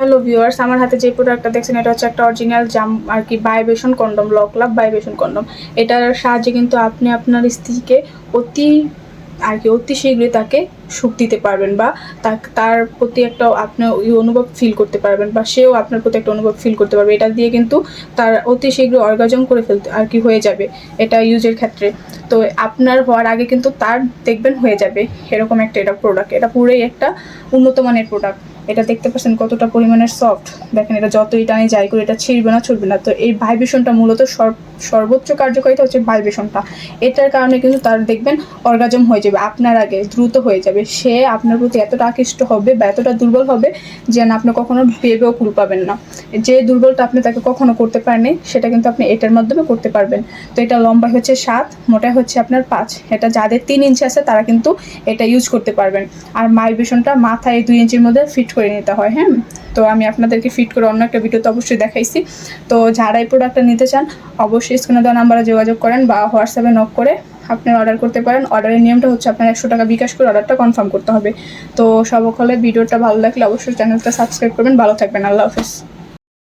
Hello viewers, আমার হাতে যে প্রোডাক্টটা দেখছেন এটা হচ্ছে একটা অরিজিনাল জাম আর কি ভাইব্রেশন কন্ডম, লক লাভ ভাইব্রেশন কন্ডম। এটার সাহায্যে কিন্তু আপনি আপনার স্ত্রীকে অতি শীঘ্রই তাকে সুখ দিতে পারবেন, বা তার প্রতি একটা আপনি অনুভব ফিল করতে পারবেন, বা সেও আপনার প্রতি একটা অনুভব ফিল করতে পারবে। এটা দিয়ে কিন্তু তার অতি শীঘ্র অর্গাজম করে ফেলতে আর কি হয়ে যাবে এটা ইউজের ক্ষেত্রে। তো আপনার হওয়ার আগে কিন্তু তার দেখবেন হয়ে যাবে এরকম একটা এটা প্রোডাক্ট। এটা পুরোই একটা উন্নত মানের প্রোডাক্ট। এটা দেখতে পাচ্ছেন কতটা পরিমাণের সফট। দেখেন এটা যতই টানি যাই করে এটা ছিঁড়বে না, ছুটবে না। তো এই ভাইব্রেশনটা মূলত সর্বোচ্চ কার্যকারিতা হচ্ছে ভাইব্রেশনটা। এটার কারণে কিন্তু তার দেখবেন অর্গাজম হয়ে যাবে আপনার আগে, দ্রুত হয়ে যাবে। সে আপনার প্রতি এতটা আকৃষ্ট হবে বা এতটা দুর্বল হবে যে না, আপনি কখনো ভেবেও কুল পাবেন না। যে দুর্বলটা আপনি তাকে কখনো করতে পারেননি সেটা কিন্তু আপনি এটার মাধ্যমে করতে পারবেন। তো এটা লম্বা হচ্ছে 7, মোটায় হচ্ছে আপনার 5। এটা যাদের 3 ইঞ্চি আছে তারা কিন্তু এটা ইউজ করতে পারবেন। আর ভাইব্রেশনটা মাথায় 2 ইঞ্চির মধ্যে ফিট করে নিতে হয়। হ্যাঁ, তো আমি আপনাদেরকে ফিট করে অন্য একটা ভিডিওতে অবশ্যই দেখাইছি। তো যারা এই প্রোডাক্টটা নিতে চান অবশ্যই স্ক্রিনে দেওয়া নাম্বারে যোগাযোগ করেন বা হোয়াটসঅ্যাপে নক করে আপনারা অর্ডার করতে পারেন। অর্ডারের নিয়মটা হচ্ছে আপনার 100 টাকা বিকাশ করে অর্ডারটা কনফার্ম করতে হবে। তো সর্বকালে ভিডিওটা ভালো লাগলে অবশ্যই চ্যানেলটা সাবস্ক্রাইব করবেন। ভালো থাকবেন। আল্লাহ হাফেজ।